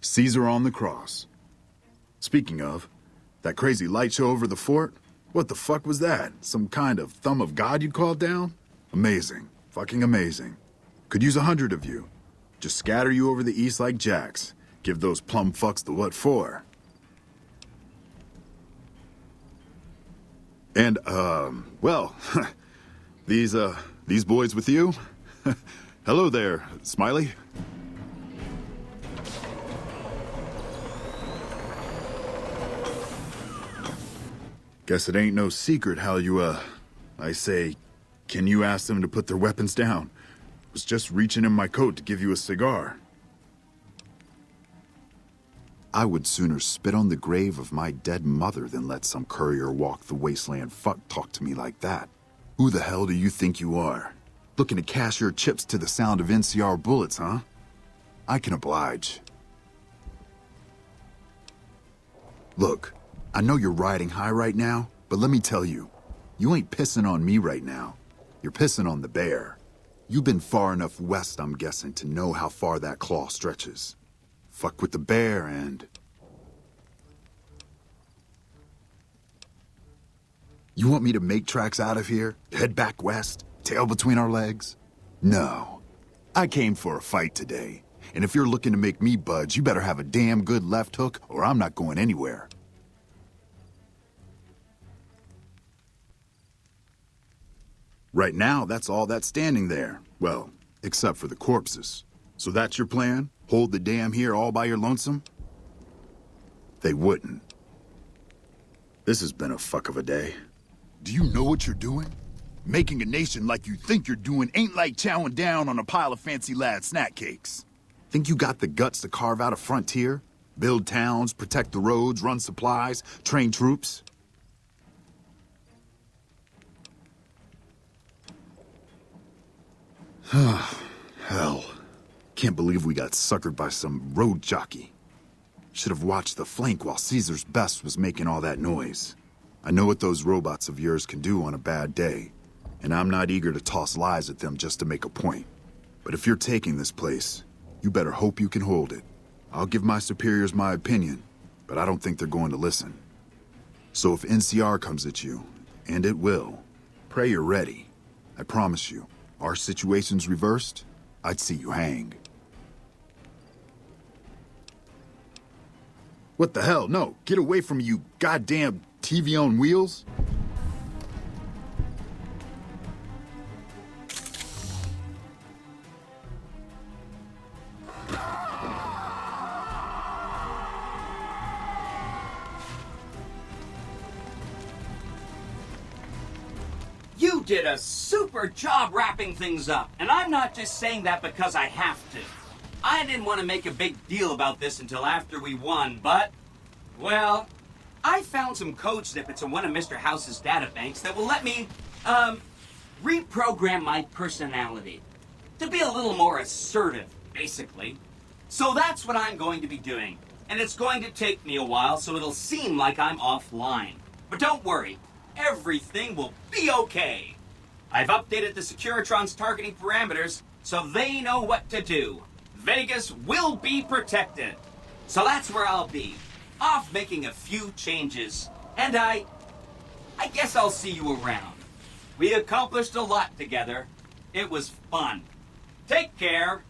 Caesar on the cross. Speaking of, that crazy light show over the fort? What the fuck was that? Some kind of thumb of God you called down? Amazing. Fucking amazing. Could use 100 of you. Just scatter you over the east like jacks. Give those plum fucks the what for. And, well, these boys with you? Hello there, Smiley. Guess it ain't no secret how you, I say, can you ask them to put their weapons down? Was just reaching in my coat to give you a cigar. I would sooner spit on the grave of my dead mother than let some courier walk the wasteland fuck talk to me like that. Who the hell do you think you are? Looking to cash your chips to the sound of NCR bullets, huh? I can oblige. Look, I know you're riding high right now, but let me tell you, you ain't pissing on me right now. You're pissing on the bear. You've been far enough west, I'm guessing, to know how far that claw stretches. Fuck with the bear and... You want me to make tracks out of here? Head back west? Tail between our legs? No. I came for a fight today. And if you're looking to make me budge, you better have a damn good left hook or I'm not going anywhere. Right now, that's all that's standing there. Well, except for the corpses. So that's your plan? Hold the dam here all by your lonesome? They wouldn't. This has been a fuck of a day. Do you know what you're doing? Making a nation like you think you're doing ain't like chowing down on a pile of fancy lad snack cakes. Think you got the guts to carve out a frontier? Build towns, protect the roads, run supplies, train troops? Hell. Can't believe we got suckered by some road jockey. Should have watched the flank while Caesar's best was making all that noise. I know what those robots of yours can do on a bad day, and I'm not eager to toss lies at them just to make a point. But if you're taking this place, you better hope you can hold it. I'll give my superiors my opinion, but I don't think they're going to listen. So if NCR comes at you, and it will, pray you're ready. I promise you, our situation's reversed, I'd see you hang. What the hell? No, get away from me, you goddamn TV on wheels. You did a super job wrapping things up, and I'm not just saying that because I have to. I didn't want to make a big deal about this until after we won, but, well, I found some code snippets in one of Mr. House's databanks that will let me, reprogram my personality to be a little more assertive, basically. So that's what I'm going to be doing, and it's going to take me a while, so it'll seem like I'm offline. But don't worry, everything will be okay. I've updated the Securitron's targeting parameters, so they know what to do. Vegas will be protected. So that's where I'll be, off making a few changes. And I guess I'll see you around. We accomplished a lot together. It was fun. Take care.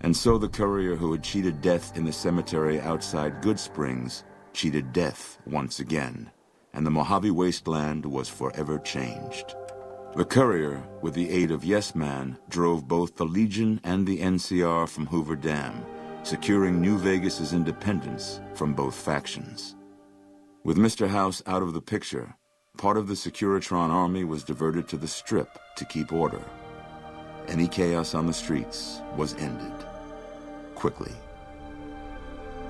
And so the courier who had cheated death in the cemetery outside Good Springs cheated death once again, and the Mojave wasteland was forever changed. The courier, with the aid of Yes Man, drove both the Legion and the NCR from Hoover Dam, securing New Vegas's independence from both factions. With Mr. House out of the picture, part of the Securitron army was diverted to the Strip to keep order. Any chaos on the streets was ended. Quickly.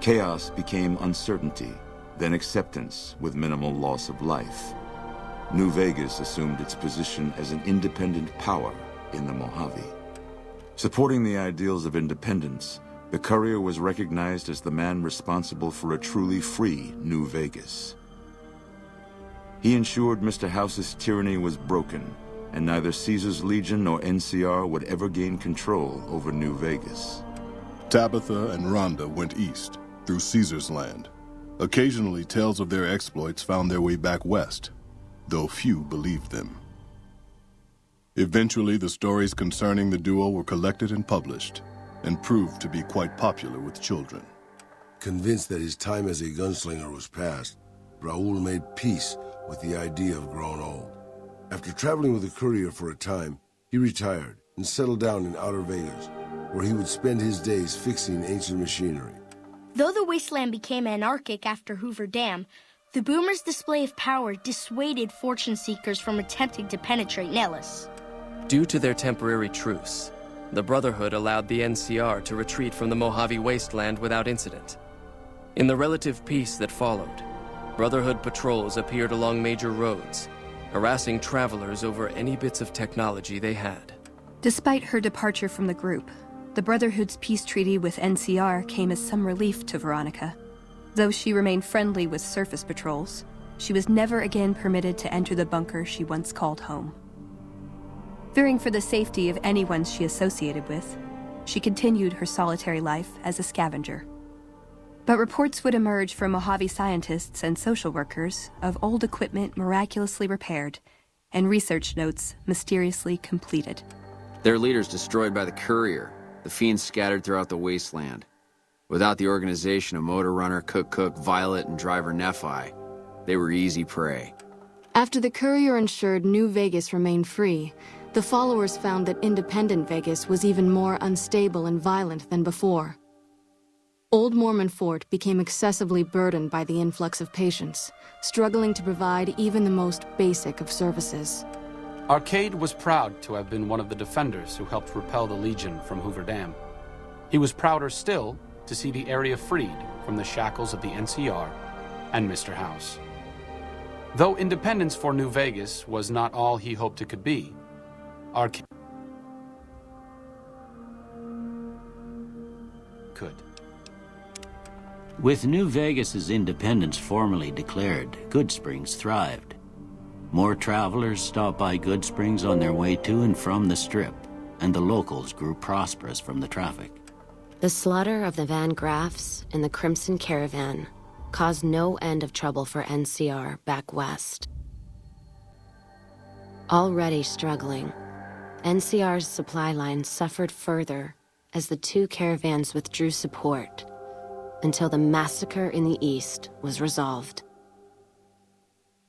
Chaos became uncertainty, then acceptance with minimal loss of life. New Vegas assumed its position as an independent power in the Mojave. Supporting the ideals of independence, the courier was recognized as the man responsible for a truly free New Vegas. He ensured Mr. House's tyranny was broken, and neither Caesar's Legion nor NCR would ever gain control over New Vegas. Tabitha and Rhonda went east, through Caesar's land. Occasionally, tales of their exploits found their way back west, though few believed them. Eventually, the stories concerning the duo were collected and published, and proved to be quite popular with children. Convinced that his time as a gunslinger was past, Raul made peace with the idea of growing old. After traveling with the courier for a time, he retired and settled down in Outer Vegas, where he would spend his days fixing ancient machinery. Though the wasteland became anarchic after Hoover Dam, the Boomers' display of power dissuaded fortune seekers from attempting to penetrate Nellis. Due to their temporary truce, the Brotherhood allowed the NCR to retreat from the Mojave Wasteland without incident. In the relative peace that followed, Brotherhood patrols appeared along major roads, harassing travelers over any bits of technology they had. Despite her departure from the group, the Brotherhood's peace treaty with NCR came as some relief to Veronica. Though she remained friendly with surface patrols, she was never again permitted to enter the bunker she once called home. Fearing for the safety of anyone she associated with, she continued her solitary life as a scavenger. But reports would emerge from Mojave scientists and social workers of old equipment miraculously repaired and research notes mysteriously completed. Their leaders destroyed by the courier, the fiends scattered throughout the wasteland. Without the organization of Motor Runner, Cook, Violet, and Driver Nephi, they were easy prey. After the courier ensured New Vegas remained free, the followers found that independent Vegas was even more unstable and violent than before. Old Mormon Fort became excessively burdened by the influx of patients, struggling to provide even the most basic of services. Arcade was proud to have been one of the defenders who helped repel the Legion from Hoover Dam. He was prouder still to see the area freed from the shackles of the NCR and Mr. House. Though independence for New Vegas was not all he hoped it could be, Arcade could. With New Vegas's independence formally declared, Goodsprings thrived. More travelers stopped by Goodsprings on their way to and from the Strip, and the locals grew prosperous from the traffic. The slaughter of the Van Graffs and the Crimson Caravan caused no end of trouble for NCR back west. Already struggling, NCR's supply line suffered further as the two caravans withdrew support until the massacre in the east was resolved.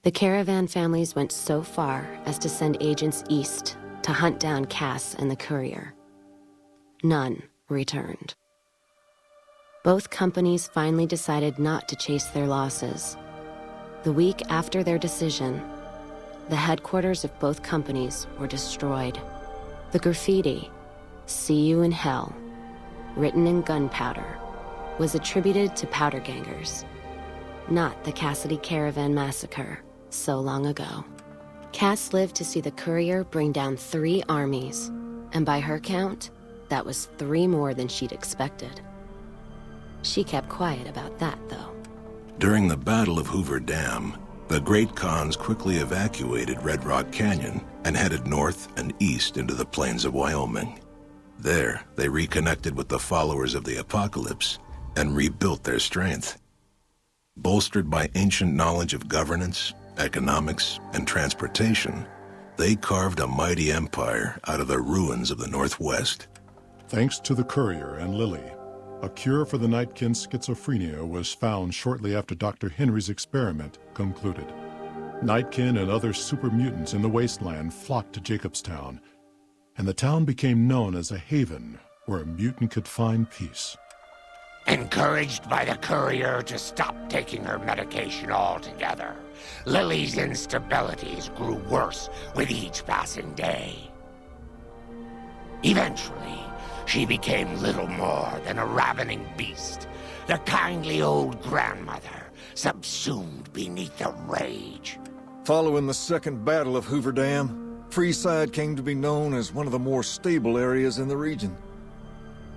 The caravan families went so far as to send agents east to hunt down Cass and the courier. None returned. Both companies finally decided not to chase their losses. The week after their decision, the headquarters of both companies were destroyed. The graffiti, "See You in Hell," written in gunpowder, was attributed to powder gangers, not the Cassidy Caravan massacre so long ago. Cass lived to see the courier bring down 3 armies, and by her count, that was 3 more than she'd expected. She kept quiet about that, though. During the Battle of Hoover Dam, the Great Khans quickly evacuated Red Rock Canyon and headed north and east into the plains of Wyoming. There, they reconnected with the followers of the apocalypse and rebuilt their strength. Bolstered by ancient knowledge of governance, economics, and transportation, they carved a mighty empire out of the ruins of the Northwest. Thanks to the courier and Lily, a cure for the Nightkin's schizophrenia was found shortly after Dr. Henry's experiment concluded. Nightkin and other super mutants in the wasteland flocked to Jacobstown, and the town became known as a haven where a mutant could find peace. Encouraged by the courier to stop taking her medication altogether, Lily's instabilities grew worse with each passing day. Eventually, she became little more than a ravening beast, the kindly old grandmother subsumed beneath the rage. Following the Second Battle of Hoover Dam, Freeside came to be known as one of the more stable areas in the region.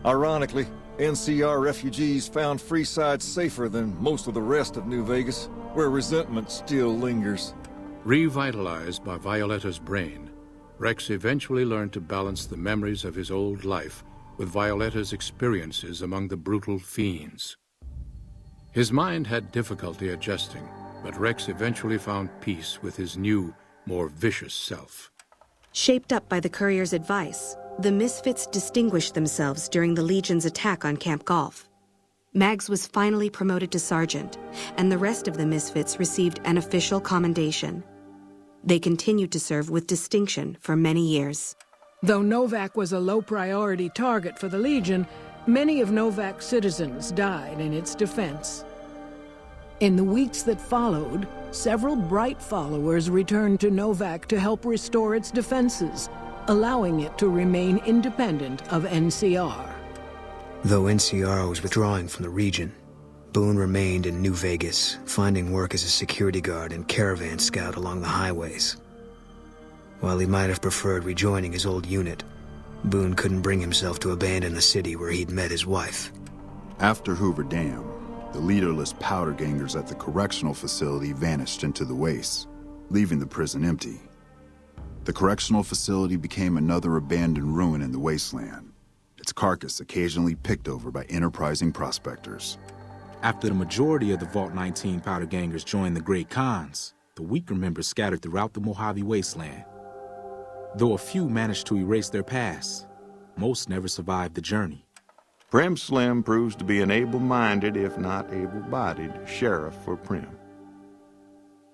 Ironically, NCR refugees found Freeside safer than most of the rest of New Vegas, where resentment still lingers. Revitalized by Violetta's brain, Rex eventually learned to balance the memories of his old life with Violetta's experiences among the brutal fiends. His mind had difficulty adjusting, but Rex eventually found peace with his new, more vicious self. Shaped up by the Courier's advice, the Misfits distinguished themselves during the Legion's attack on Camp Golf. Mags was finally promoted to sergeant, and the rest of the Misfits received an official commendation. They continued to serve with distinction for many years. Though Novak was a low-priority target for the Legion, many of Novak's citizens died in its defense. In the weeks that followed, several bright followers returned to Novak to help restore its defenses, allowing it to remain independent of NCR. Though NCR was withdrawing from the region, Boone remained in New Vegas, finding work as a security guard and caravan scout along the highways. While he might have preferred rejoining his old unit, Boone couldn't bring himself to abandon the city where he'd met his wife. After Hoover Dam, the leaderless powder gangers at the correctional facility vanished into the wastes, leaving the prison empty. The correctional facility became another abandoned ruin in the wasteland, its carcass occasionally picked over by enterprising prospectors. After the majority of the Vault 19 powder gangers joined the Great Khans, the weaker members scattered throughout the Mojave Wasteland. Though a few managed to erase their past, most never survived the journey. Prim Slim proves to be an able-minded, if not able-bodied, sheriff for Prim.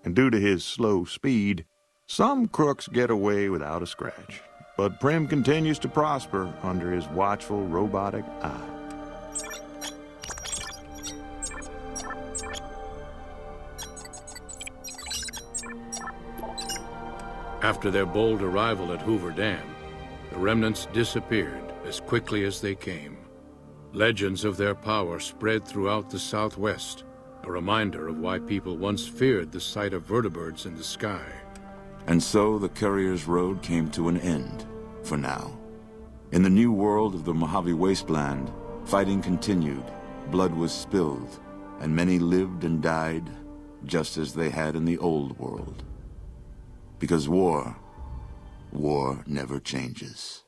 And due to his slow speed, some crooks get away without a scratch. But Prim continues to prosper under his watchful, robotic eye. After their bold arrival at Hoover Dam, the remnants disappeared as quickly as they came. Legends of their power spread throughout the Southwest, a reminder of why people once feared the sight of vertibirds in the sky. And so the Courier's Road came to an end, for now. In the new world of the Mojave Wasteland, fighting continued, blood was spilled, and many lived and died just as they had in the old world. Because war never changes.